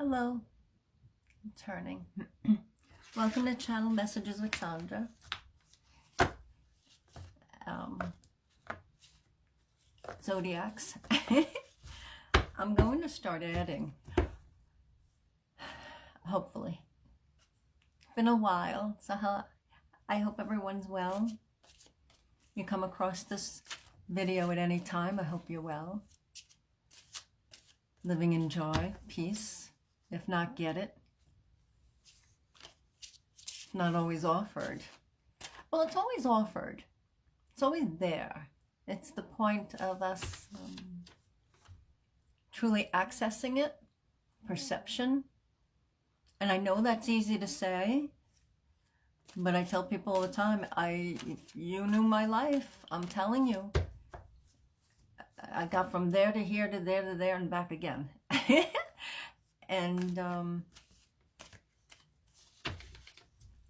Hello, I'm turning. Welcome to Channel Messages with Sandra. Zodiacs. I'm going to start adding, hopefully. It's been a while, so I hope everyone's well. You come across this video at any time, I hope you're well. Living in joy, peace. If not, get it. Not always offered. Well, it's always offered. It's always there. It's the point of us truly accessing it, perception. And I know that's easy to say, but I tell people all the time, if you knew my life, I'm telling you, I got from there to here to there to there and back again. And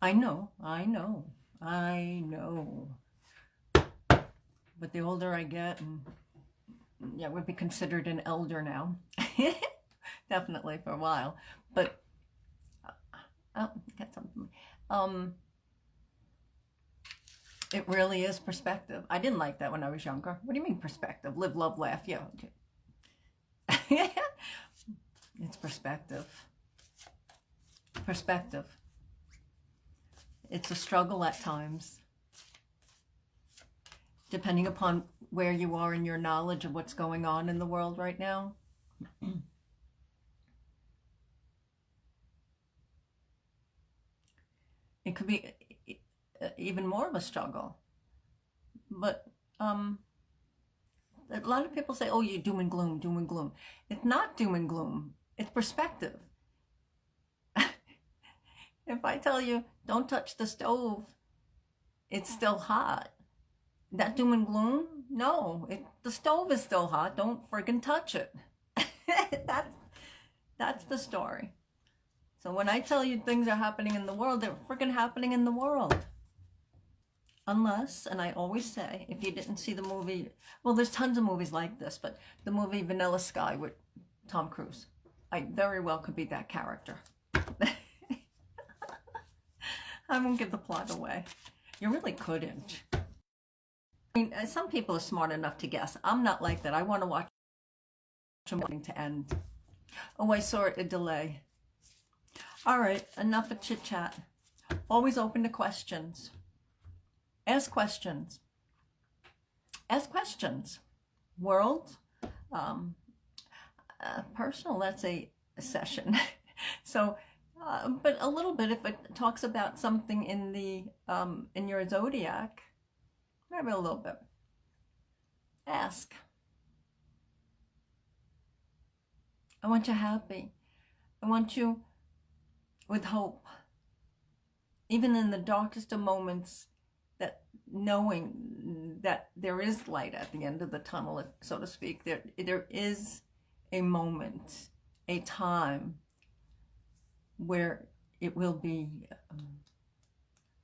I know. But the older I get, and yeah, would be considered an elder now. Definitely for a while. But get something. It really is perspective. I didn't like that when I was younger. What do you mean perspective? Live, love, laugh. Yeah. Okay. It's perspective. Perspective. It's a struggle at times, depending upon where you are in your knowledge of what's going on in the world right now. It could be even more of a struggle. But a lot of people say, oh, you doom and gloom, doom and gloom. It's not doom and gloom. It's perspective. If I tell you, don't touch the stove, it's still hot. That doom and gloom? No, the stove is still hot. Don't friggin' touch it. That's the story. So when I tell you things are happening in the world, they're friggin' happening in the world. Unless, and I always say, if you didn't see the movie, well, there's tons of movies like this, but the movie Vanilla Sky with Tom Cruise, I very well could be that character. I won't give the plot away. You really couldn't. I mean, some people are smart enough to guess. I'm not like that. I want to watch them to end. Oh, I saw a delay. All right, enough of chit-chat. Always open to questions. Ask questions. Ask questions. World, personal, that's a session. So, but a little bit, if it talks about something in the in your zodiac, maybe a little bit. Ask. I want you happy. I want you with hope. Even in the darkest of moments, that knowing that there is light at the end of the tunnel, so to speak, there is a moment, a time where it will be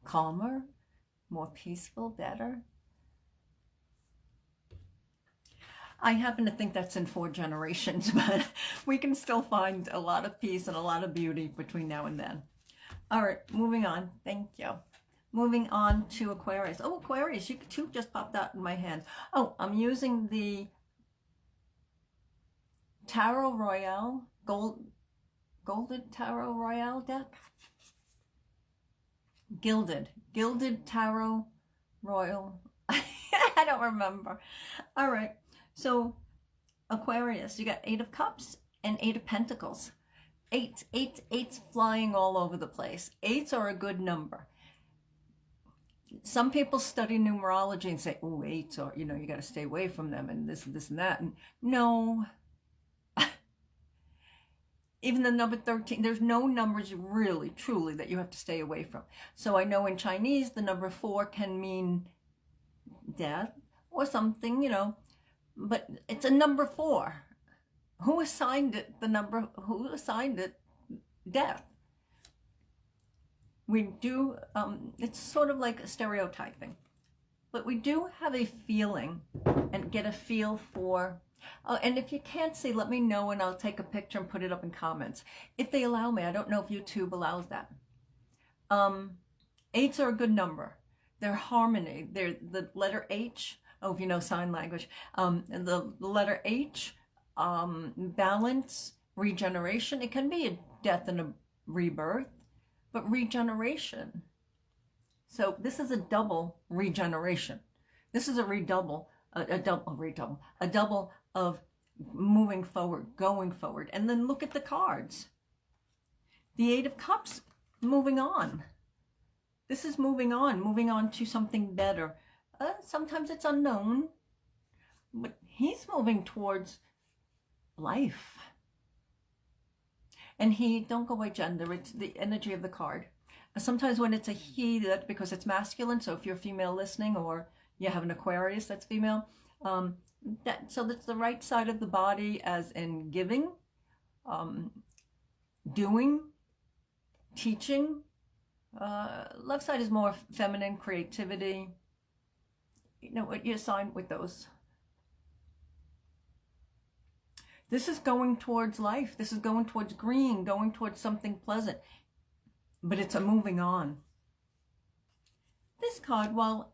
calmer, more peaceful, better. I happen to think that's in 4 generations, but we can still find a lot of peace and a lot of beauty between now and then. All right, moving on. Thank you. Moving on to Aquarius. Oh, Aquarius, you two just popped out in my hand. Oh, I'm using the Tarot Royale, Golded Tarot Royale deck. Gilded Tarot Royal. I don't remember. All right. So Aquarius, you got 8 of Cups and 8 of Pentacles. 8's flying all over the place. 8s are a good number. Some people study numerology and say, oh, 8s are, you got to stay away from them and this and that. And no. Even the number 13, there's no numbers really, truly, that you have to stay away from. So I know in Chinese, the number 4 can mean death or something, but it's a number 4. Who assigned it who assigned it death? We do, it's sort of like stereotyping, but we do have a feeling and get a feel for Oh, and if you can't see, let me know and I'll take a picture and put it up in comments. If they allow me. I don't know if YouTube allows that. 8s are a good number. They're harmony. They're the letter H. Oh, if you know sign language. And the letter H, balance, regeneration. It can be a death and a rebirth, but regeneration. So this is a double regeneration. This is a double of moving forward, going forward. And then look at the cards. The 8 of Cups, moving on. This is moving on to something better. Sometimes it's unknown, but he's moving towards life. And he, don't go by gender, it's the energy of the card. Sometimes when it's a he, that's because it's masculine. So if you're female listening, or you have an Aquarius that's female, so that's the right side of the body, as in giving, doing, teaching. Left side is more feminine, creativity. You know what you assign with those. This is going towards life. This is going towards green, going towards something pleasant. But it's a moving on. This card, while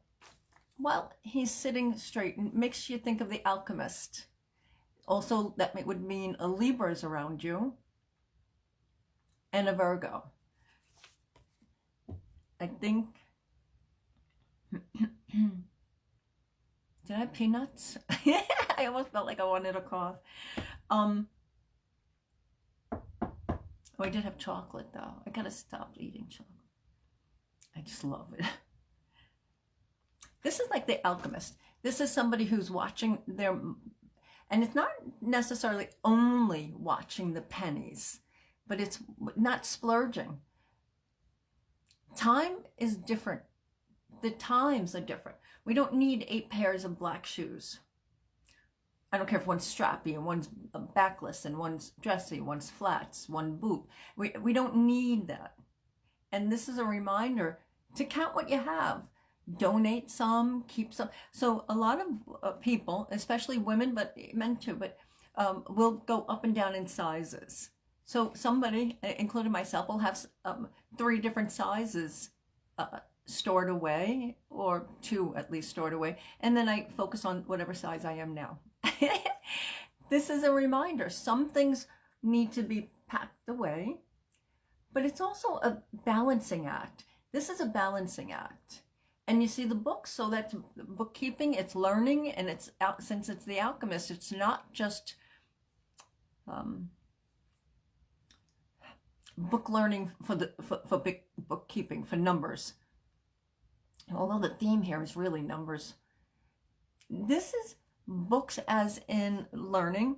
he's sitting straight, makes you think of the alchemist. Also, that would mean a Libra is around you and a Virgo. I think, did I have peanuts? I almost felt like I wanted a cough. Oh, I did have chocolate though. I gotta stop eating chocolate. I just love it. This is like the alchemist. This is somebody who's watching their, and it's not necessarily only watching the pennies, but it's not splurging. Time is different. The times are different. We don't need 8 pairs of black shoes. I don't care if one's strappy and one's backless and one's dressy, one's flats, one boot. We don't need that. And this is a reminder to count what you have. Donate some, keep some. So a lot of people, especially women, but men too, but will go up and down in sizes. So somebody, including myself, will have 3 different sizes stored away, or 2 at least stored away. And then I focus on whatever size I am now. This is a reminder. Some things need to be packed away, but it's also a balancing act. This is a balancing act. And you see the books, so that's bookkeeping, it's learning, and it's out, since it's the alchemist, it's not just book learning for big bookkeeping, for numbers. Although the theme here is really numbers. This is books as in learning,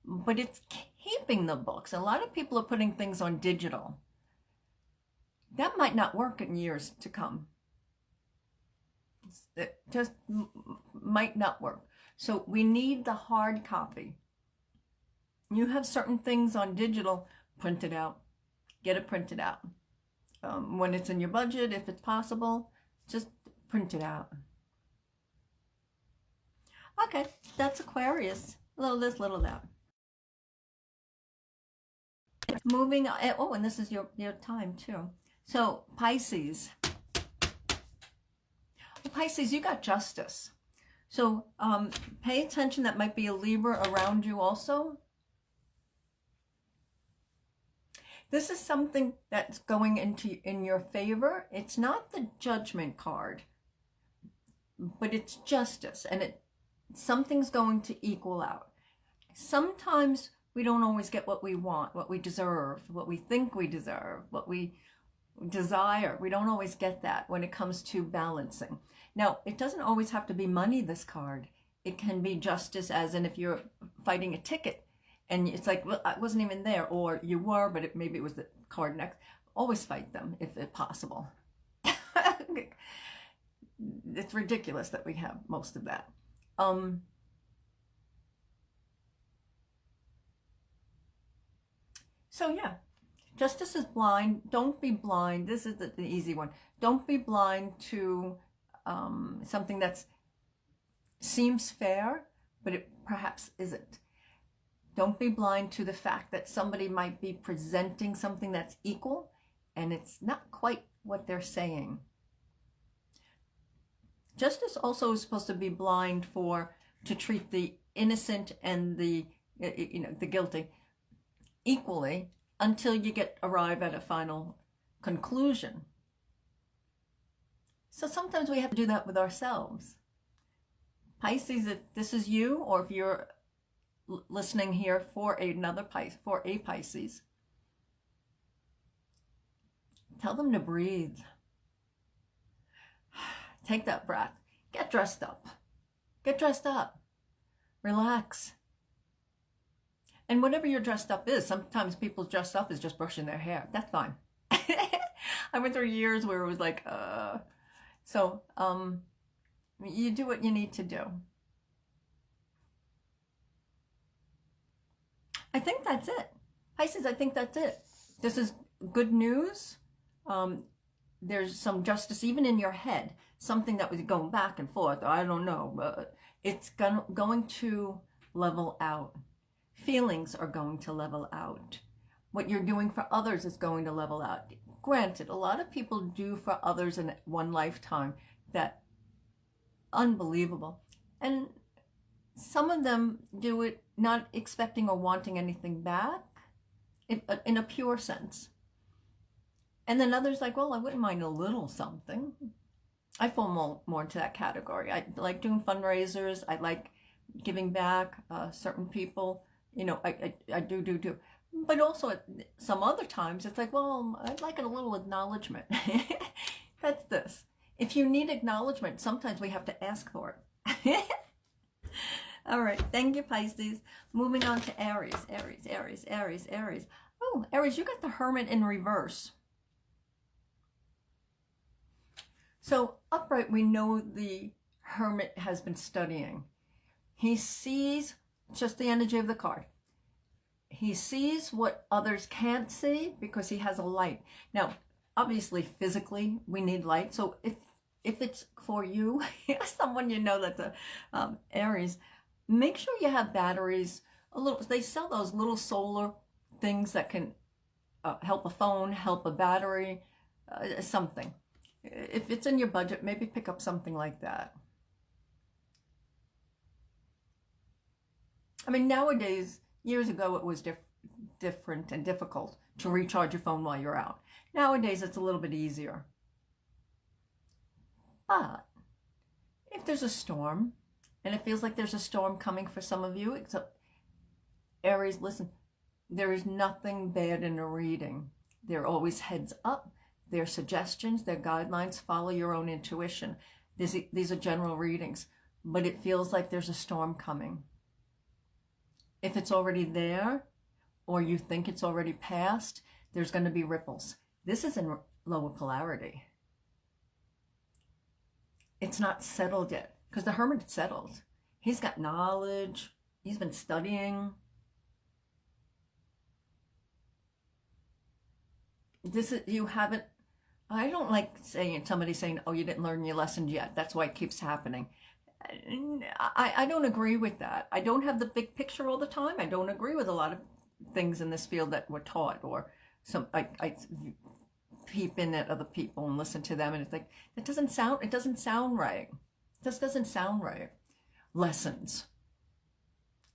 but it's keeping the books. A lot of people are putting things on digital. That might not work in years to come. It just might not work. So we need the hard copy. You have certain things on digital, print it out. Get it printed out. When it's in your budget, if it's possible, just print it out. Okay, that's Aquarius. Little this, little that. Moving on. Oh, and this is your time too. So Pisces. Pisces, you got justice. So pay attention. That might be a Libra around you also. This is something that's going in your favor. It's not the Judgment card, but it's justice, and something's going to equal out. Sometimes we don't always get what we want, what we deserve, what we think we deserve, what we desire. We don't always get that when it comes to balancing. Now, it doesn't always have to be money, this card. It can be justice, as in if you're fighting a ticket and it's like, well, I wasn't even there, or you were, but maybe it was the card next. Always fight them if it's possible. It's ridiculous that we have most of that. So yeah, justice is blind. Don't be blind. This is the easy one. Don't be blind to something that seems fair, but it perhaps isn't. Don't be blind to the fact that somebody might be presenting something that's equal, and it's not quite what they're saying. Justice also is supposed to be blind to treat the innocent and the guilty equally until you arrive at a final conclusion. So sometimes we have to do that with ourselves. Pisces, if this is you, or if you're listening here for a Pisces, tell them to breathe. Take that breath. Get dressed up. Get dressed up. Relax. And whatever your dressed up is, sometimes people's dressed up is just brushing their hair. That's fine. I went through years where it was like, So, you do what you need to do. I think that's it. Pisces, I think that's it. This is good news. There's some justice even in your head. Something that was going back and forth. I don't know. But it's going to level out. Feelings are going to level out. What you're doing for others is going to level out. Granted, a lot of people do for others in one lifetime that unbelievable. And some of them do it not expecting or wanting anything back in a pure sense. And then others like, well, I wouldn't mind a little something. I fall more into that category. I like doing fundraisers. I like giving back certain people. I do. But also at some other times, it's like, well, I'd like a little acknowledgement. That's this. If you need acknowledgement, sometimes we have to ask for it. All right. Thank you, Pisces. Moving on to Aries. Aries. Oh, Aries, you got the Hermit in reverse. So upright, we know the Hermit has been studying. He sees just the energy of the card. He sees what others can't see because he has a light. Now, obviously, physically, we need light. So if it's for you, someone you know that's a Aries, make sure you have batteries. They sell those little solar things that can help a phone, help a battery, something. If it's in your budget, maybe pick up something like that. I mean, nowadays, years ago, it was different and difficult to recharge your phone while you're out. Nowadays, it's a little bit easier. But if there's a storm, and it feels like there's a storm coming for some of you, Aries, listen, there is nothing bad in a reading. They're always heads up. They're suggestions, they're guidelines. Follow your own intuition. These are general readings, but it feels like there's a storm coming. If it's already there, or you think it's already passed, there's going to be ripples. This is in lower polarity. It's not settled yet, because the Hermit's settled. He's got knowledge. He's been studying. I don't like somebody saying, oh, you didn't learn your lessons yet. That's why it keeps happening. I don't agree with that. I don't have the big picture all the time. I don't agree with a lot of things in this field that were taught, or I peep in at other people and listen to them, and it's like, it doesn't sound right. It just doesn't sound right. Lessons.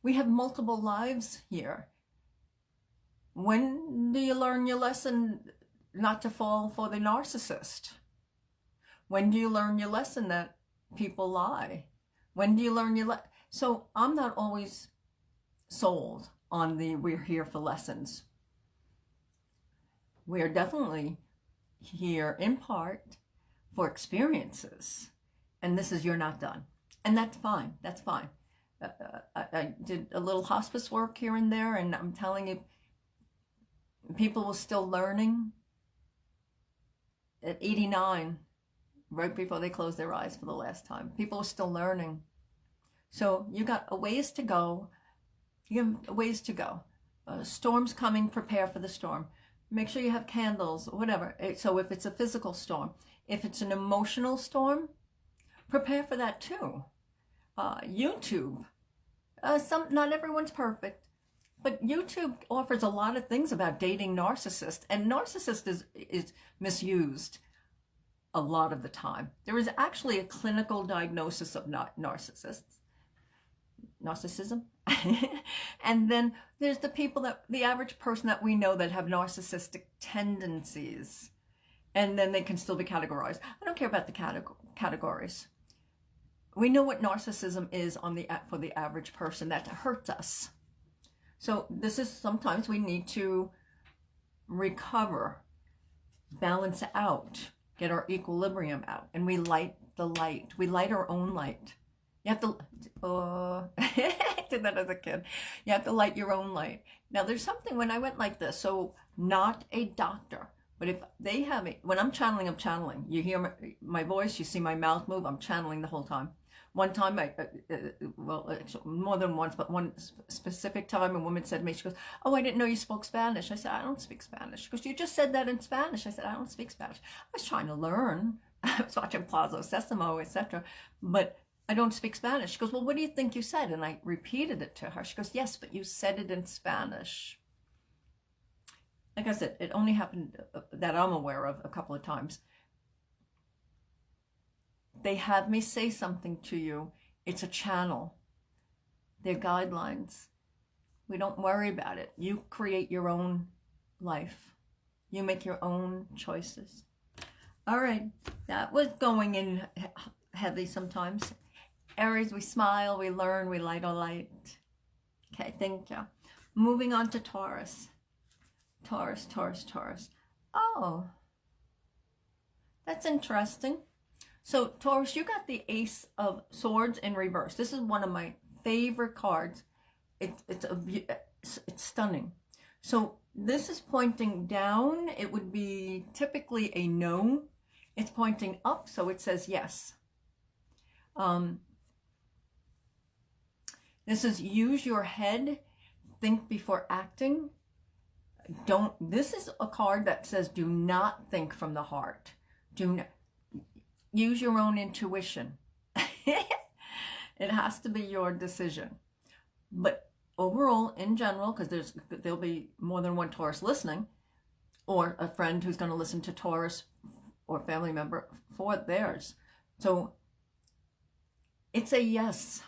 We have multiple lives here. When do you learn your lesson not to fall for the narcissist? When do you learn your lesson that people lie? When do you learn your lesson? So I'm not always sold on we're here for lessons. We are definitely here in part for experiences. And this is, you're not done. And that's fine. That's fine. I did a little hospice work here and there, and I'm telling you, people were still learning at 89, right before they closed their eyes for the last time. People are still learning. So you got a ways to go. You have a ways to go. Storm's coming, prepare for the storm. Make sure you have candles, whatever. So if it's a physical storm, if it's an emotional storm, prepare for that too. YouTube, Not everyone's perfect, but YouTube offers a lot of things about dating narcissists, and narcissist is misused a lot of the time. There is actually a clinical diagnosis of narcissism. And then there's the people the average person that we know that have narcissistic tendencies, and then they can still be categorized. I don't care about the categories. We know what narcissism is for the average person. That hurts us. So this is, sometimes we need to recover, balance out, get our equilibrium out, and we light the light. We light our own light. You have to, I did that as a kid. You have to light your own light. Now there's something, when I went like this, so not a doctor, but if they have me, when I'm channeling. You hear my voice, you see my mouth move, I'm channeling the whole time. One time, more than once, but one specific time, a woman said to me, she goes, "Oh, I didn't know you spoke Spanish." I said, "I don't speak Spanish." She goes, "You just said that in Spanish." I said, "I don't speak Spanish. I was trying to learn. I was watching Plazo Sesamo, etc. But I don't speak Spanish." She goes, "Well, what do you think you said?" And I repeated it to her. She goes, "Yes, but you said it in Spanish." Like I said, it only happened that I'm aware of a couple of times. They have me say something to you. It's a channel. They're guidelines. We don't worry about it. You create your own life. You make your own choices. All right, that was going in heavy sometimes. Aries, we smile, we learn, we light our light. Okay, thank you. Moving on to Taurus. Taurus. Oh, that's interesting. So Taurus, you got the Ace of Swords in reverse. This is one of my favorite cards. It's stunning. So this is pointing down. It would be typically a no. It's pointing up, so it says yes. This is use your head, think before acting. This is a card that says do not think from the heart. Do not use your own intuition. It has to be your decision. But overall, in general, because there'll be more than one Taurus listening, or a friend who's going to listen to Taurus, or family member for theirs. So it's a yes,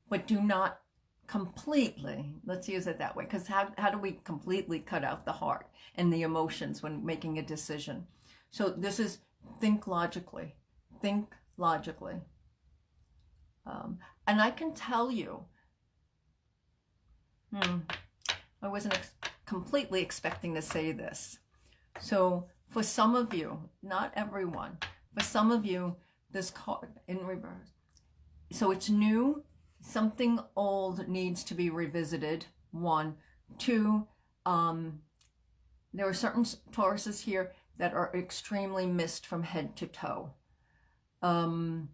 but do not completely, let's use it that way, because how do we completely cut out the heart and the emotions when making a decision? So this is think logically. Think logically. And I can tell you, I wasn't completely expecting to say this. So for some of you, not everyone, for some of you, this card in reverse. So it's new. Something old needs to be revisited. 1, 2, there are certain Tauruses here that are extremely missed from head to toe. And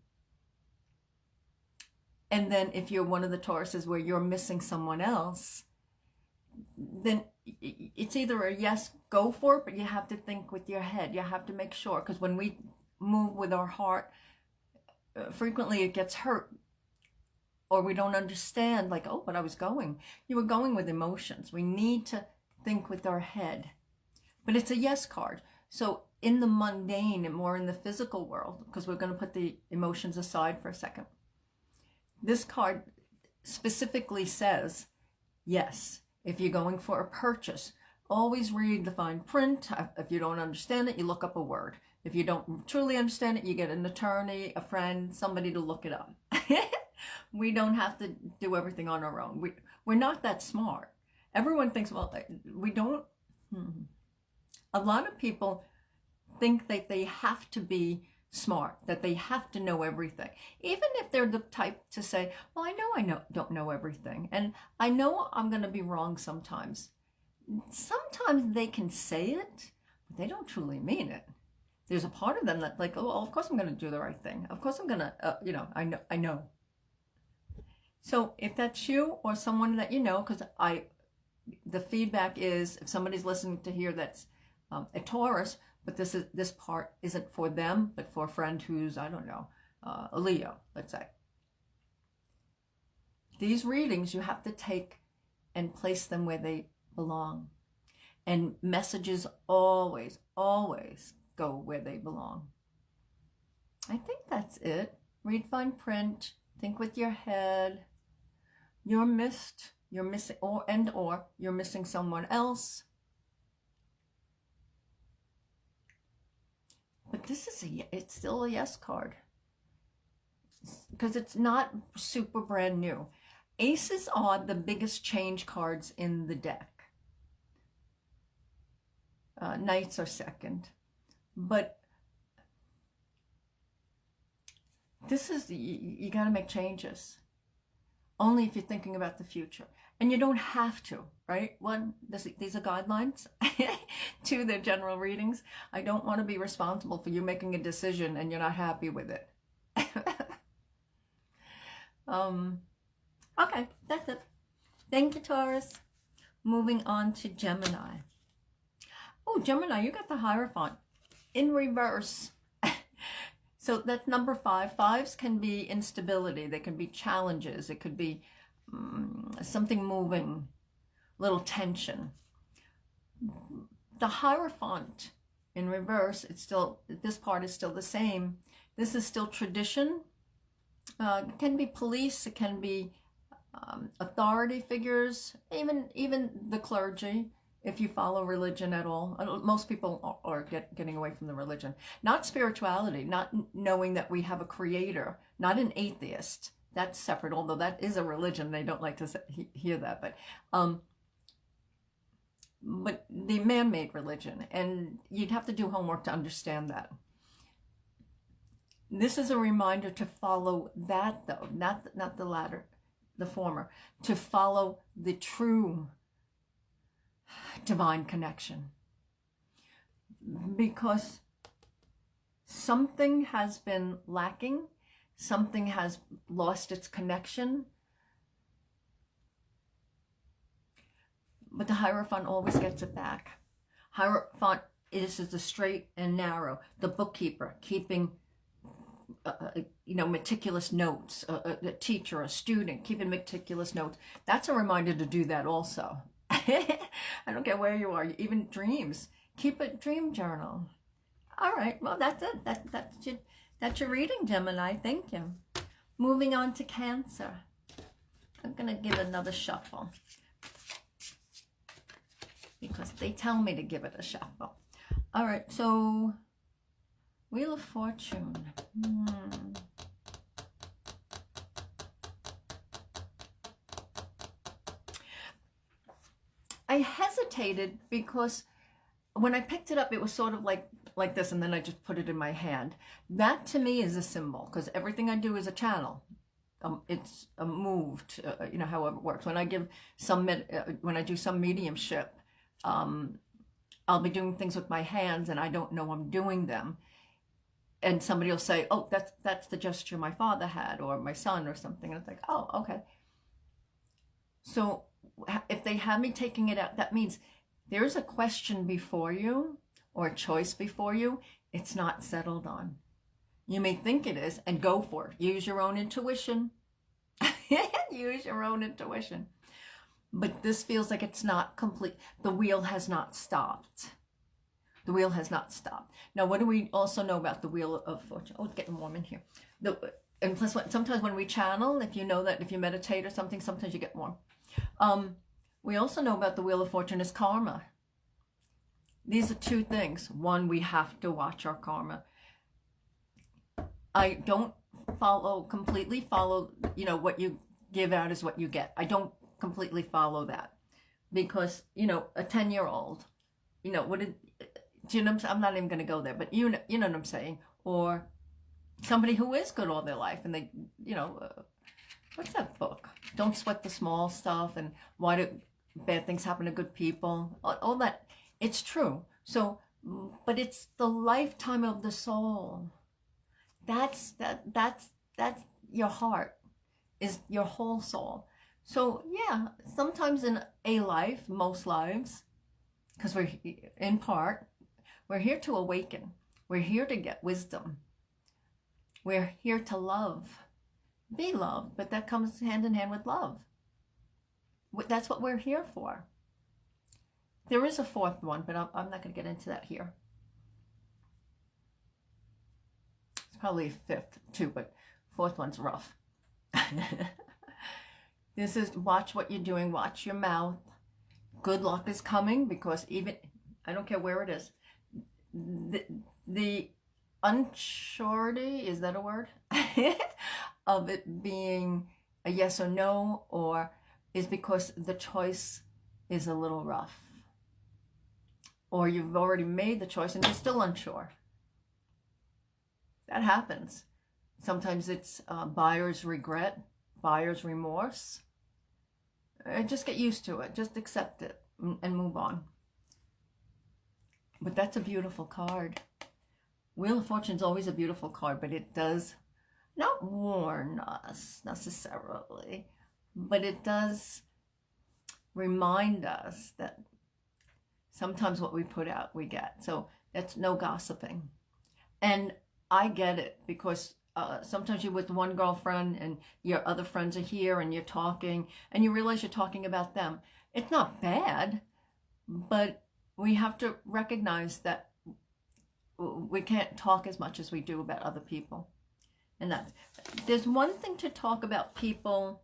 then if you're one of the Tauruses where you're missing someone else, then it's either a yes, go for it, but you have to think with your head. You have to make sure, because when we move with our heart, frequently it gets hurt, or we don't understand, like, oh, but I was going. You were going with emotions. We need to think with our head. But it's a yes card. So in the mundane and more in the physical world, because we're going to put the emotions aside for a second, this card specifically says yes. If you're going for a purchase, always read the fine print. If you don't understand it, you look up a word. If you don't truly understand it, you get an attorney, a friend, somebody to look it up. We don't have to do everything on our own. We're not that smart. Everyone thinks, well, we don't. A lot of people think that they have to be smart, that they have to know everything. Even if they're the type to say, well, I don't know everything. And I know I'm going to be wrong sometimes. Sometimes they can say it, but they don't truly mean it. There's a part of them that like, oh, of course I'm going to do the right thing. Of course I'm going to, I know. So if that's you or someone that you know, because the feedback is, if somebody's listening to here that's a Taurus, but this part isn't for them, but for a friend who's, I don't know, a Leo, let's say. these readings you have to take and place them where they belong. And messages always, always go where they belong. I think that's it. Read fine print. Think with your head. You're missing, or you're missing someone else. But this is it's still a yes card. Because it's not super brand new. Aces are the biggest change cards in the deck. Knights are second. But this is, you got to make changes. Only if you're thinking about the future. And you don't have to, right? One, these are guidelines. Two, they're general readings. I don't want to be responsible for you making a decision and you're not happy with it. Okay, that's it. Thank you, Taurus. Moving on to Gemini. Oh, Gemini, you got the Hierophant in reverse. So that's number 5. Fives can be instability. They can be challenges. It could be something moving, little tension. The Hierophant in reverse, it's still, this part is still the same. This is still tradition. It can be police. It can be authority figures, even the clergy, if you follow religion at all. Most people are getting away from the religion. Not spirituality, not knowing that we have a creator, not an atheist. That's separate, although that is a religion. They don't like to hear that, but the man-made religion, and you'd have to do homework to understand that. This is a reminder to follow that, though, not the latter, the former, to follow the true divine connection, because something has been lacking, something has lost its connection, but the Hierophant always gets it back. Hierophant is the straight and narrow, the bookkeeper keeping meticulous notes, a teacher, a student keeping meticulous notes. That's a reminder to do that also. I don't care where you are, even dreams. Keep a dream journal. All right, well, that's it. That's your reading, Gemini. Thank you. Moving on to Cancer. I'm going to give another shuffle because they tell me to give it a shuffle. All right, so Wheel of Fortune. I hesitated because when I picked it up, it was sort of like this, and then I just put it in my hand. That to me is a symbol, because everything I do is a channel. It's moved, however it works. When I give when I do some mediumship, I'll be doing things with my hands, and I don't know I'm doing them. And somebody will say, "Oh, that's the gesture my father had, or my son, or something." And it's like, "Oh, okay." So if they have me taking it out, that means there's a question before you or a choice before you. It's not settled on. You may think it is, and go for it. Use your own intuition. Use your own intuition. But this feels like it's not complete. The wheel has not stopped. The wheel has not stopped. Now, what do we also know about the Wheel of Fortune? Oh, it's getting warm in here. And plus, sometimes when we channel, if you know that, if you meditate or something, sometimes you get warm. We also know about the Wheel of Fortune is karma. These are two things. One, we have to watch our karma. I don't completely follow, what you give out is what you get. I don't completely follow that, because, a 10-year-old, I'm not even going to go there, but you know what I'm saying, or somebody who is good all their life, and they, what's that book? Don't Sweat the Small Stuff, and why do bad things happen to good people? All that, it's true. So, but it's the lifetime of the soul. That's your heart, is your whole soul. So yeah, sometimes in a life, most lives, because we're here to awaken. We're here to get wisdom. We're here to love. be loved, but that comes hand in hand with love. That's what we're here for. There is a fourth one, but I'm not going to get into that here. It's probably a fifth too, but fourth one's rough. This is watch what you're doing, watch your mouth. Good luck is coming, because even, I don't care where it is, the unsurety, is that a word? Of it being a yes or no, or is because the choice is a little rough. Or you've already made the choice and you're still unsure. That happens. Sometimes it's buyer's regret, buyer's remorse. Just get used to it. Just accept it and move on. But that's a beautiful card. Wheel of Fortune is always a beautiful card, but it does not warn us necessarily, but it does remind us that sometimes what we put out, we get. So that's no gossiping. And I get it, because sometimes you're with one girlfriend and your other friends are here and you're talking and you realize you're talking about them. It's not bad, but we have to recognize that we can't talk as much as we do about other people. And there's one thing to talk about people,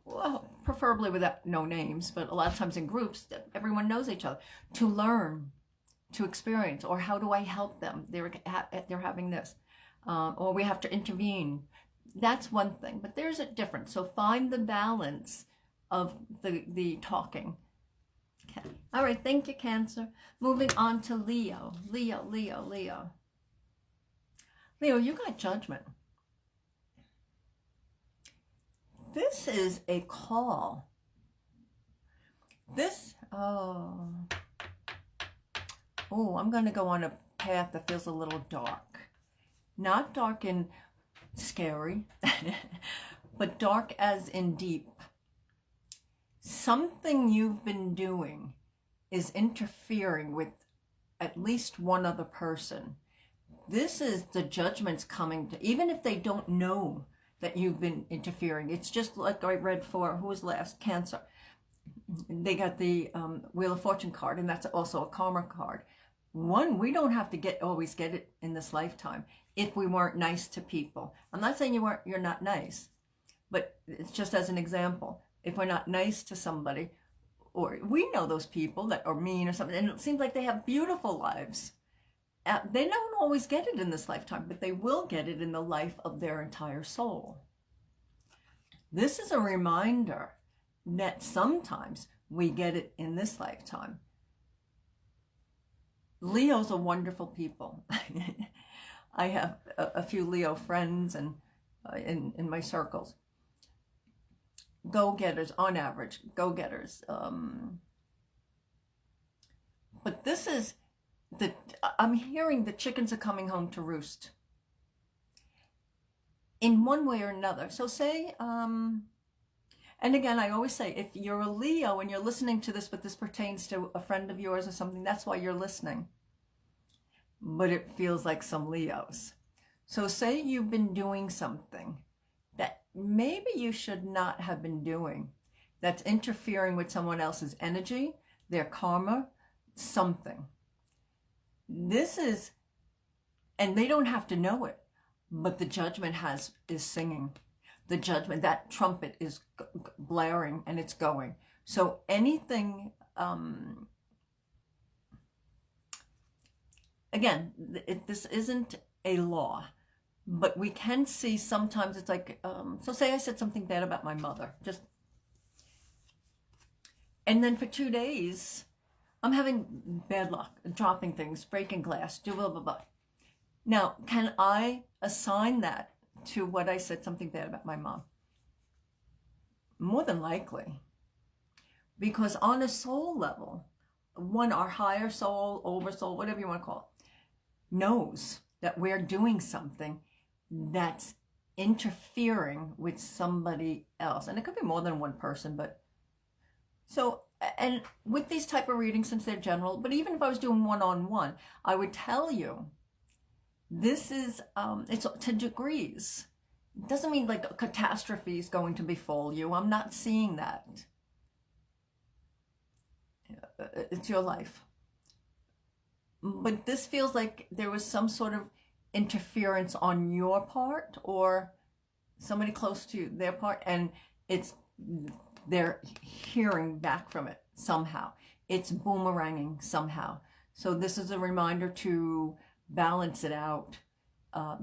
well, preferably without no names, but a lot of times in groups that everyone knows each other, to learn, to experience, or how do I help them? They're having this, or we have to intervene. That's one thing, but there's a difference. So find the balance of the talking. Okay. All right. Thank you, Cancer. Moving on to Leo. Leo, you got Judgment. This is a call. I'm going to go on a path that feels a little dark. Not dark and scary, but dark as in deep. Something you've been doing is interfering with at least one other person. This is the judgments coming to, even if they don't know that you've been interfering. It's just like I read for, who was last? Cancer. They got the Wheel of Fortune card, and that's also a karma card. One, we don't have to always get it in this lifetime if we weren't nice to people. I'm not saying you're not nice, but it's just as an example. If we're not nice to somebody, or we know those people that are mean or something, and it seems like they have beautiful lives. They don't always get it in this lifetime, but they will get it in the life of their entire soul. This is a reminder that sometimes we get it in this lifetime. Leos are wonderful people. I have a few Leo friends and in my circles. Go-getters, on average, go-getters. But this is I'm hearing the chickens are coming home to roost in one way or another. So say, and again, I always say, if you're a Leo and you're listening to this, but this pertains to a friend of yours or something, that's why you're listening. But it feels like some Leos. So say you've been doing something that maybe you should not have been doing, that's interfering with someone else's energy, their karma, something. This is, and they don't have to know it, but the judgment is singing. The judgment, that trumpet is blaring and it's going. So anything, again, this isn't a law, but we can see sometimes it's like, so say I said something bad about my mother, and then for 2 days, I'm having bad luck, dropping things, breaking glass, do blah, blah, blah. Now, can I assign that to what I said something bad about my mom? More than likely. Because on a soul level, our higher soul, oversoul, whatever you want to call it, knows that we're doing something that's interfering with somebody else. And it could be more than one person, but so, and with these type of readings, since they're general, but even if I was doing one-on-one, I would tell you, this is, it's to degrees. doesn't mean like a catastrophe is going to befall you. I'm not seeing that. It's your life. But this feels like there was some sort of interference on your part or somebody close to you, their part, and they're hearing back from it somehow. It's boomeranging somehow. So this is a reminder to balance it out.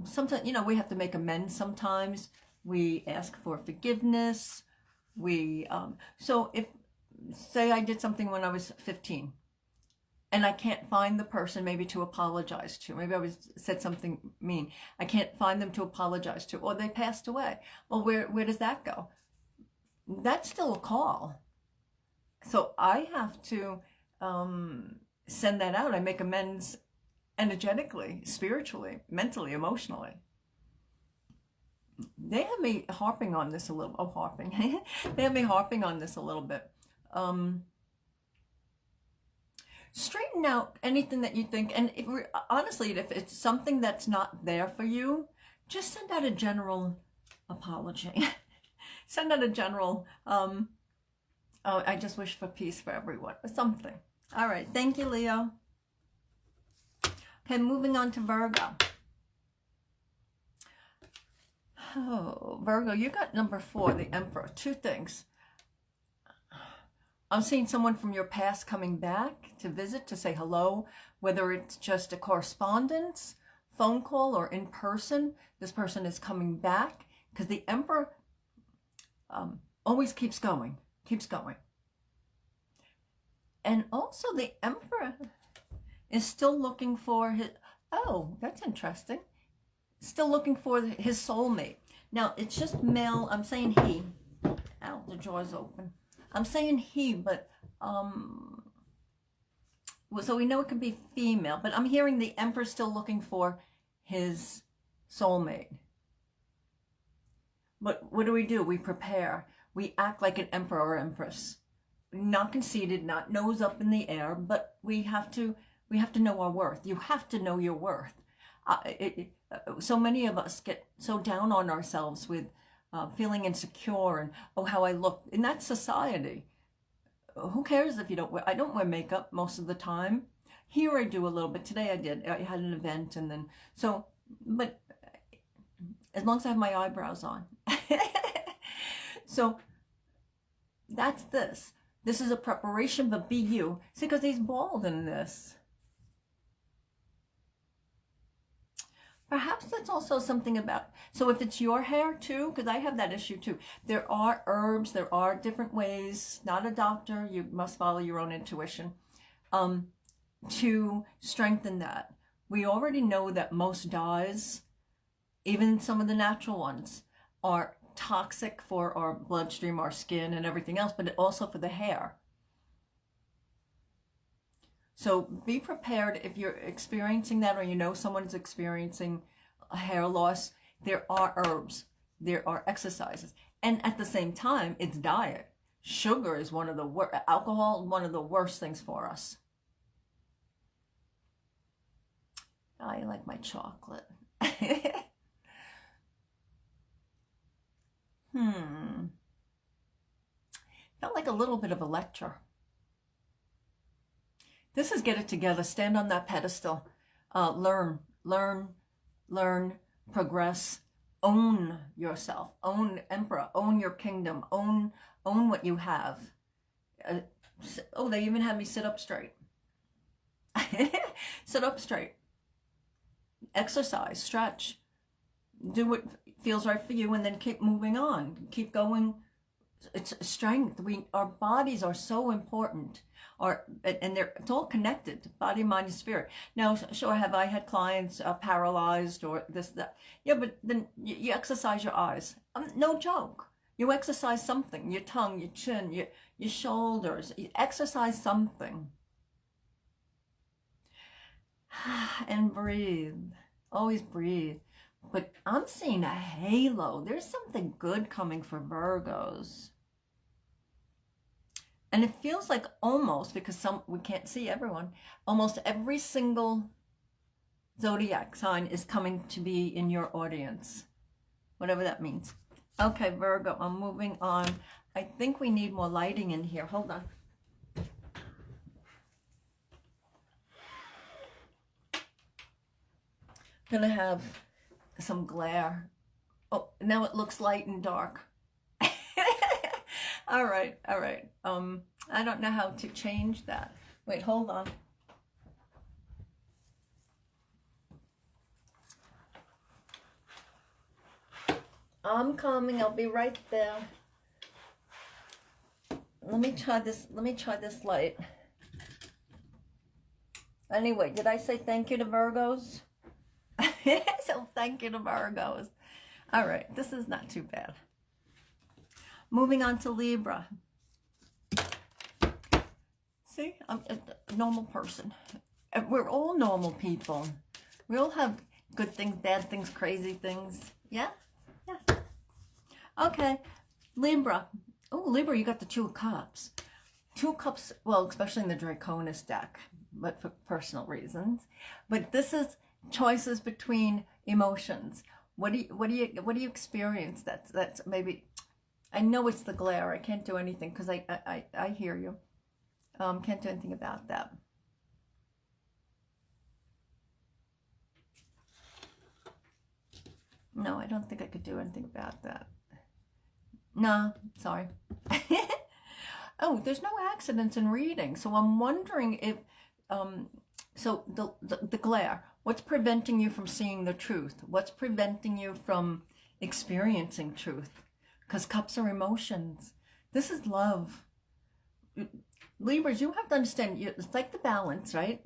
Sometimes, you know, we have to make amends sometimes. We ask for forgiveness. So if, say I did something when I was 15, and I can't find the person maybe to apologize to. Maybe I said something mean. I can't find them to apologize to, or they passed away. Well, where does that go? That's still a call. So I have to send that out. I make amends energetically, spiritually, mentally, emotionally. They have me harping on this a little. Oh, harping. They have me harping on this a little bit. Straighten out anything that you think, and honestly, if it's something that's not there for you, just send out a general apology. Send out a general, oh, I just wish for peace for everyone, or something. All right, thank you, Leo. Okay, moving on to Virgo. Oh, Virgo, you got number 4, the Emperor. 2 things. I'm seeing someone from your past coming back to visit, to say hello, whether it's just a correspondence, phone call, or in person. This person is coming back because the Emperor always keeps going, And also the Emperor is still looking for his, oh, that's interesting. Still looking for his soulmate. Now, it's just male. I'm saying he. Ow, the jaws open. I'm saying he, but, so we know it could be female, but I'm hearing the Emperor still looking for his soulmate. But what do? We prepare. We act like an emperor or empress. Not conceited, not nose up in the air, but we have to know our worth. You have to know your worth. So many of us get so down on ourselves with feeling insecure and, oh, how I look. In that society, who cares if you don't wear, I don't wear makeup most of the time. Here I do a little bit. Today I did. I had an event and then, so, but as long as I have my eyebrows on. So that's this. This is a preparation, but be you. See, because he's bald in this. Perhaps that's also something about, so if it's your hair too, because I have that issue too. There are herbs, there are different ways, not a doctor, you must follow your own intuition, to strengthen that. We already know that most dyes, even some of the natural ones, are toxic for our bloodstream, our skin, and everything else, but also for the hair. So be prepared if you're experiencing that, or you know someone is experiencing a hair loss. There are herbs, there are exercises, and at the same time, it's diet. Sugar is one of the worst, alcohol, one of the worst things for us. I like my chocolate. Felt like a little bit of a lecture. This is get it together. Stand on that pedestal. Learn, progress. Own yourself. Own Emperor. Own your kingdom. Own what you have. Oh, they even had me sit up straight. Sit up straight. Exercise. Stretch. Do what feels right for you, and then keep moving on. Keep going. It's strength. Our bodies are so important. And it's all connected, body, mind, and spirit. Now, sure, have I had clients paralyzed or this, that? Yeah, but then you exercise your eyes. No joke. You exercise something. Your tongue, your chin, your shoulders. You exercise something. And breathe. Always breathe. But I'm seeing a halo. There's something good coming for Virgos. And it feels like almost, because we can't see everyone, almost every single zodiac sign is coming to be in your audience. whatever that means. Okay, Virgo, I'm moving on. I think we need more lighting in here. Hold on. I'm gonna have some glare. Oh, now it looks light and dark. All right, all right. I don't know how to change that. Wait, hold on. I'm coming. I'll be right there. Let me try this. Let me try this light. Anyway, did I say thank you to Virgos? So thank you to Virgos. All right, this is not too bad. Moving on to Libra. See, I'm a normal person. We're all normal people. We all have good things, bad things, crazy things. Yeah? Yeah. Okay, Libra. Oh, Libra, you got the Two of Cups. Two Cups, well, especially in the Draconis deck, but for personal reasons. But this is choices between emotions. What do you experience? That's maybe, I know it's the glare. I can't do anything because I hear you. Can't do anything about that. No, I don't think I could do anything about that. No, sorry. Oh, there's no accidents in reading. So I'm wondering if, so the glare, what's preventing you from seeing the truth? What's preventing you from experiencing truth? Because cups are emotions. This is love. Libras, you have to understand, it's like the balance, right?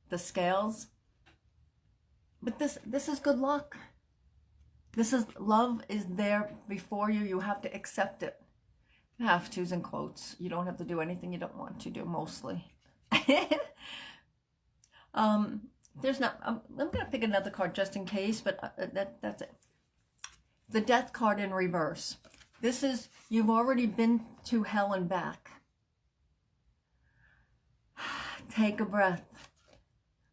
The scales. But this is good luck. This is, love is there before you. You have to accept it. You have to's in quotes. You don't have to do anything you don't want to do, mostly. There's not, I'm going to pick another card just in case, but that's it. The Death card in reverse. This is, you've already been to hell and back. Take a breath.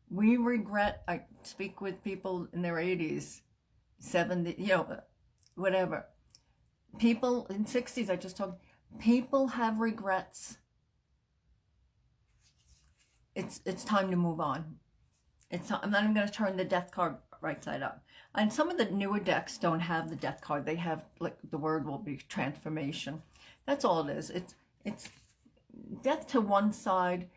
We regret, I speak with people in their 80s, 70, you know, whatever. People in 60s, I just talked, people have regrets. It's time to move on. I'm not even going to turn the Death card right side up. And some of the newer decks don't have the Death card. They have, like, the word will be transformation. That's all it is. It's death to one side,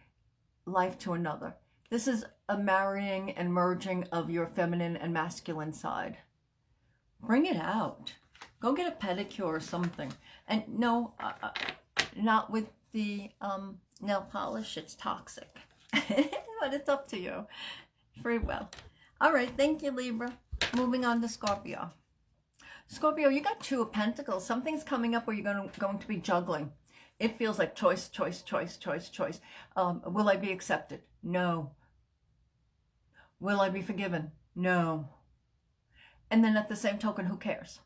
life to another. This is a marrying and merging of your feminine and masculine side. Bring it out. Go get a pedicure or something. And no, not with the nail polish. It's toxic. But it's up to you. Free will. All right. Thank you, Libra. Moving on to Scorpio. Scorpio, you got Two of Pentacles. Something's coming up where you're going to be juggling. It feels like choice, choice, choice, choice, choice. Will I be accepted? No. Will I be forgiven? No. And then at the same token, who cares?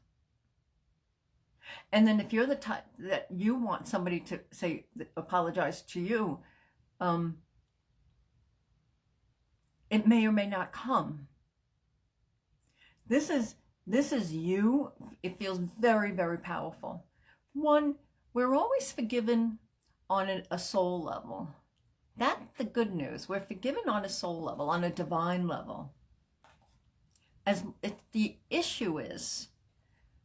And then if you're the type that you want somebody to say, apologize to you, it may or may not come. This is you. It feels very, very powerful. One, we're always forgiven on a soul level. That's the good news. We're forgiven on a soul level, on a divine level. The issue is,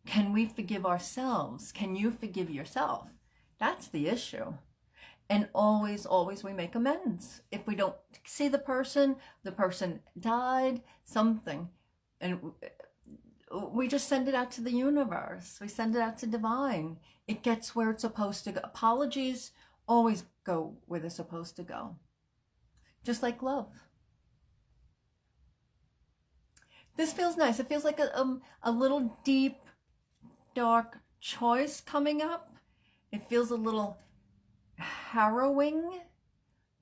can we forgive ourselves? Can you forgive yourself? That's the issue. And always, always we make amends. If we don't see the person died, something, and we just send it out to the universe. We send it out to divine. It gets where it's supposed to go. Apologies always go where they're supposed to go. Just like love. This feels nice. It feels like a little deep, dark choice coming up. It feels a little harrowing,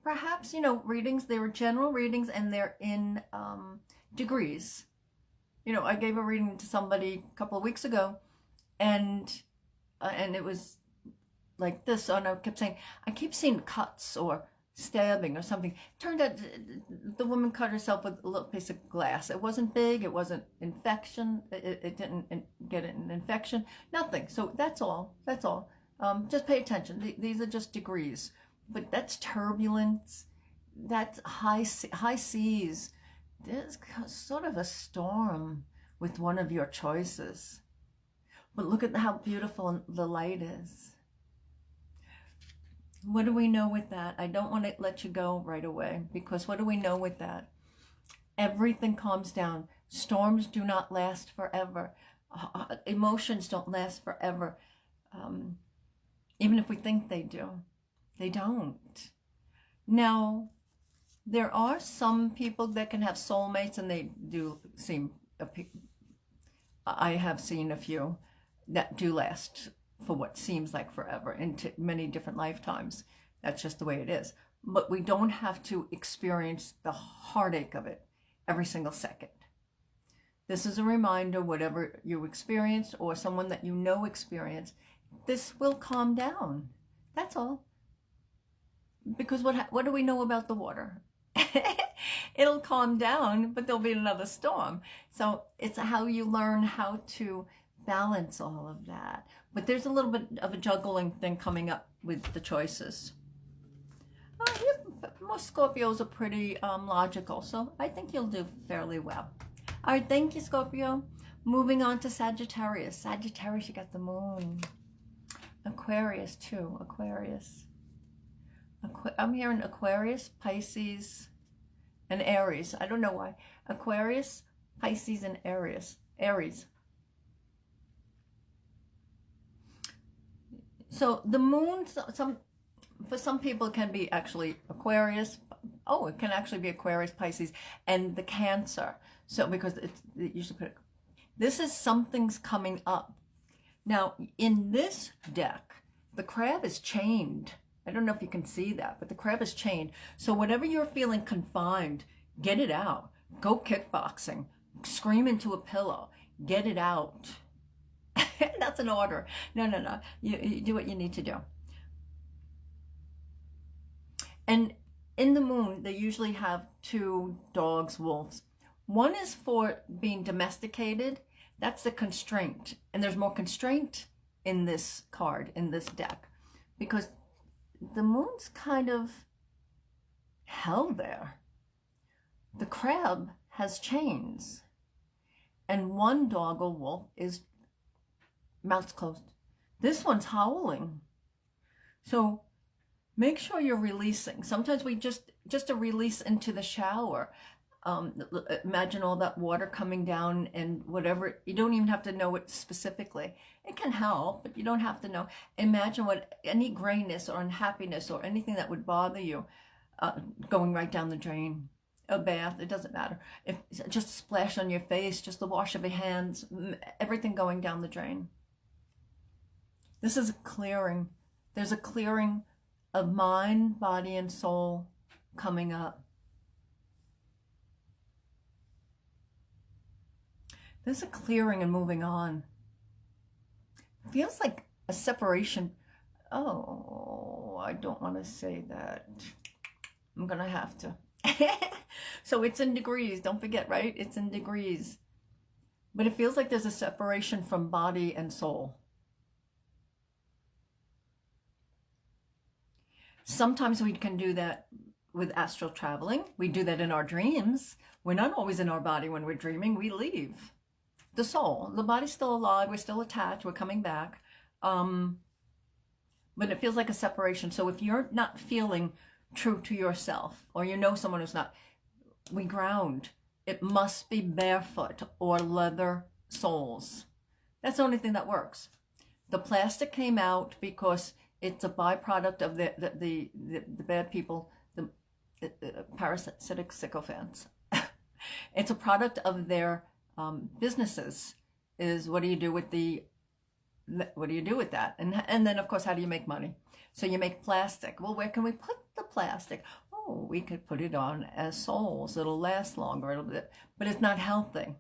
perhaps. You know, readings, they were general readings and they're in degrees. You know, I gave a reading to somebody a couple of weeks ago, and it was like this. And I kept saying, I keep seeing cuts or stabbing or something. Turned out the woman cut herself with a little piece of glass. It wasn't big. It wasn't infection. It didn't get an infection. Nothing. So that's all. That's all. Just pay attention. These are just degrees. But that's turbulence. That's high seas. There's sort of a storm with one of your choices. But look at how beautiful the light is. What do we know with that? I don't want to let you go right away, because what do we know with that? Everything calms down. Storms do not last forever. Emotions don't last forever. Even if we think they do, they don't. Now, there are some people that can have soulmates, and they do seem, I have seen a few that do last for what seems like forever, into many different lifetimes. That's just the way it is. But we don't have to experience the heartache of it every single second. This is a reminder, whatever you experienced or someone that you know experienced, this will calm down. That's all. Because what do we know about the water? It'll calm down, but there'll be another storm. So it's how you learn how to balance all of that. But there's a little bit of a juggling thing coming up with the choices. Most Scorpios are pretty logical, so I think you'll do fairly well. All right, thank you, Scorpio. Moving on to Sagittarius. Sagittarius, you got the moon. Aquarius, too. Aquarius. I'm hearing Aquarius, Pisces, and Aries. I don't know why. Aquarius, Pisces, and Aries. So the moon, for some people, it can be actually Aquarius. Oh, it can actually be Aquarius, Pisces, and the Cancer. So because it usually put it, this is something's coming up. Now, in this deck, the crab is chained. I don't know if you can see that, but the crab is chained. So whatever you're feeling confined, get it out. Go kickboxing. Scream into a pillow. Get it out. That's an order. No. You do what you need to do. And in the moon, they usually have two dogs, wolves. One is for being domesticated. That's the constraint. And there's more constraint in this card, in this deck, because the moon's kind of held there. The crab has chains. And one dog or wolf is mouth's closed. This one's howling. So make sure you're releasing. Sometimes we just a release into the shower. Imagine all that water coming down and whatever. You don't even have to know it specifically. It can help, but you don't have to know. Imagine any grayness or unhappiness or anything that would bother you going right down the drain. A bath, it doesn't matter. If just a splash on your face, just the wash of your hands, everything going down the drain. This is a clearing. There's a clearing of mind, body, and soul coming up. There's a clearing and moving on. Feels like a separation. Oh, I don't want to say that. I'm going to have to. So it's in degrees. Don't forget, right? It's in degrees. But it feels like there's a separation from body and soul. Sometimes we can do that with astral traveling. We do that in our dreams. We're not always in our body when we're dreaming. We leave. The soul, the body's still alive. We're still attached. We're coming back. But it feels like a separation. So if you're not feeling true to yourself, or you know someone who's not, we ground. It must be barefoot or leather soles. That's the only thing that works. The plastic came out because it's a byproduct of the bad people, the parasitic sycophants. It's a product of their businesses. Is what do you do with that? And then of course, how do you make money? So you make plastic. Well, where can we put the plastic? Oh, we could put it on as soles. It'll last longer, but it's not healthy.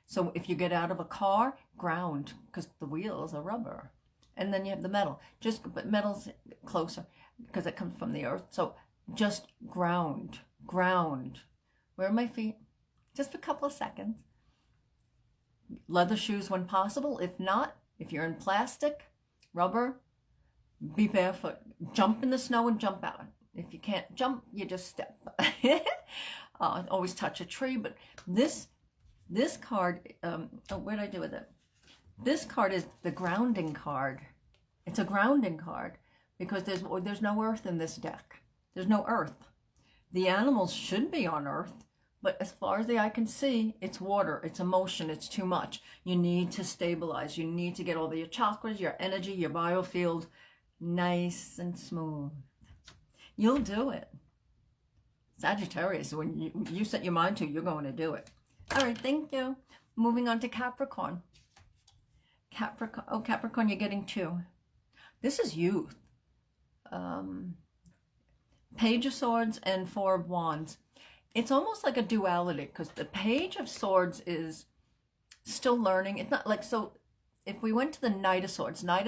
So if you get out of a car, ground, because the wheels are rubber. And then you have the metal. Just put metal's closer because it comes from the earth. So just ground, ground. Where are my feet? Just for a couple of seconds. Leather shoes when possible. If not, if you're in plastic, rubber, be barefoot. Jump in the snow and jump out. If you can't jump, you just step. Always touch a tree. But this card, what did I do with it? This card is the grounding card. It's a grounding card because there's no earth in this deck. There's no earth. The animals should be on earth, but as far as the eye can see, it's water, it's emotion, it's too much. You need to stabilize. You need to get all your chakras, your energy, your biofield nice and smooth. You'll do it. Sagittarius, when you set your mind to, you're going to do it. All right, thank you. Moving on to Capricorn. Capricorn, you're getting 2. This is youth. Page of Swords and 4 of Wands. It's almost like a duality because the Page of Swords is still learning. It's not like, so if we went to the Knight of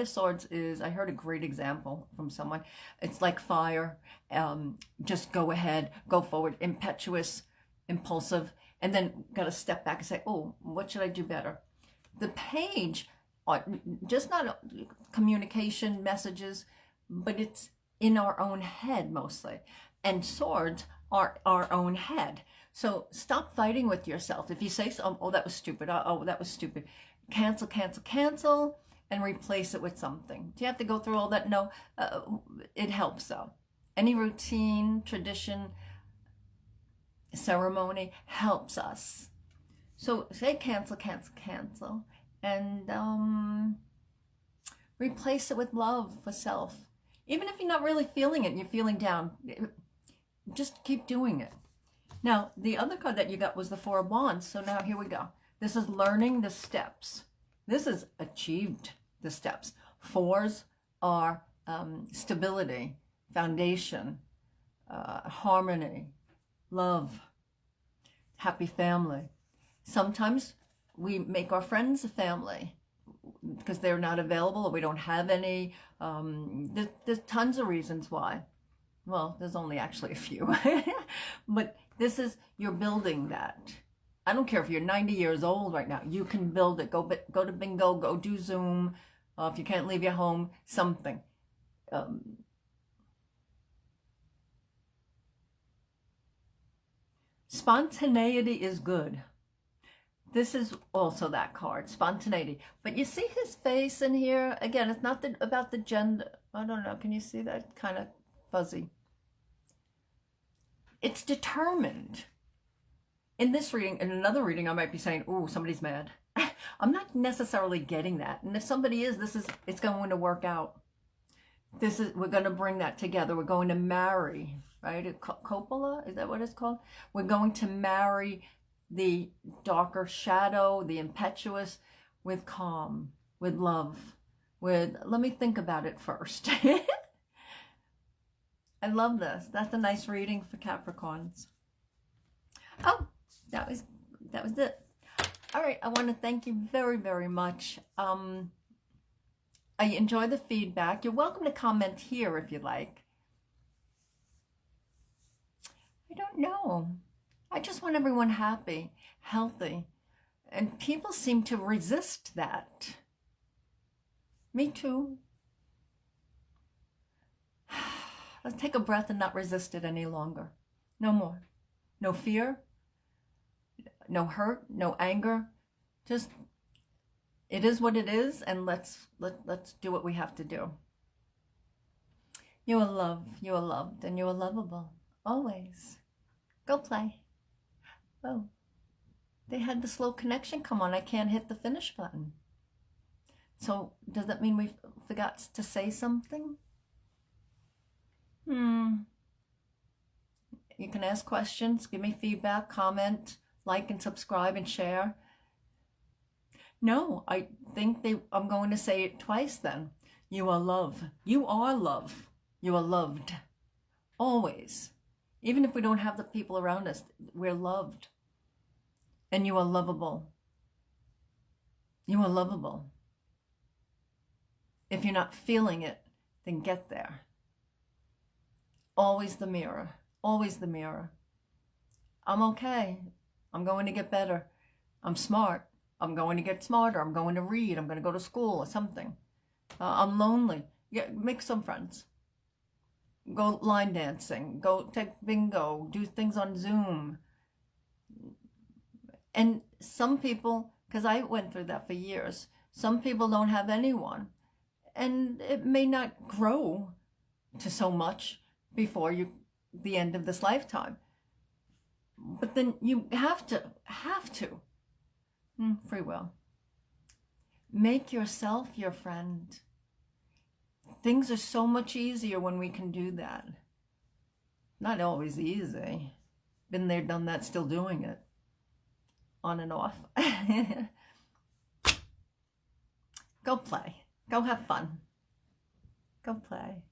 Swords is, I heard a great example from someone. It's like fire. Just go ahead, go forward, impetuous, impulsive, and then got to step back and say, oh, what should I do better? The Page, just not communication messages, but it's in our own head mostly. And swords are our own head. So stop fighting with yourself. If you say, oh, that was stupid. Oh, that was stupid. Cancel, cancel, cancel, and replace it with something. Do you have to go through all that? No, it helps though. Any routine, tradition, ceremony helps us. So say cancel, cancel, cancel, and replace it with love for self. Even if you're not really feeling it and you're feeling down, just keep doing it. Now, the other card that you got was the 4 of Wands. So now here we go. This is learning the steps. This is achieved the steps. 4s are stability, foundation, harmony, love, happy family. Sometimes we make our friends a family because they're not available or we don't have any. There's tons of reasons why. Well, there's only actually a few. But this is, you're building that. I don't care if you're 90 years old right now. You can build it. Go to bingo. Go do Zoom. If you can't leave your home, something. Spontaneity is good. This is also that card, spontaneity. But you see his face in here? Again, it's not about the gender. I don't know. Can you see that? Kind of fuzzy. It's determined. In this reading, in another reading, I might be saying, oh, somebody's mad. I'm not necessarily getting that. And if somebody is, it's going to work out. We're going to bring that together. We're going to marry, right? Coppola, is that what it's called? We're going to marry the darker shadow, the impetuous, with calm, with love, with, let me think about it first. I love this. That's a nice reading for Capricorns. Oh, that was it. All right, I want to thank you very, very much. I enjoy the feedback. You're welcome to comment here if you like. I don't know. I just want everyone happy, healthy, and people seem to resist that. Me too. Let's take a breath and not resist it any longer. No more. No fear, no hurt, no anger. Just, it is what it is, and let's do what we have to do. You are loved, you are loved, and you are lovable. Always. Go play. Oh, they had the slow connection come on. I can't hit the finish button. So does that mean we forgot to say something? You can ask questions, give me feedback, comment, like and subscribe and share. No, I think I'm going to say it twice then. You are love. You are love. You are loved. Always. Even if we don't have the people around us, we're loved. And you are lovable. You are lovable. If you're not feeling it, then get there. always the mirror, always the mirror. I'm okay. I'm going to get better. I'm smart. I'm going to get smarter. I'm going to read. I'm going to go to school or something. I'm lonely. Yeah, make some friends. Go line dancing. Go take bingo. Do things on Zoom. And some people, because I went through that for years, some people don't have anyone. And it may not grow to so much before the end of this lifetime. But then you have to. Free will. Make yourself your friend. Things are so much easier when we can do that. Not always easy. Been there, done that, still doing it. On and off. Go play. Go have fun. Go play.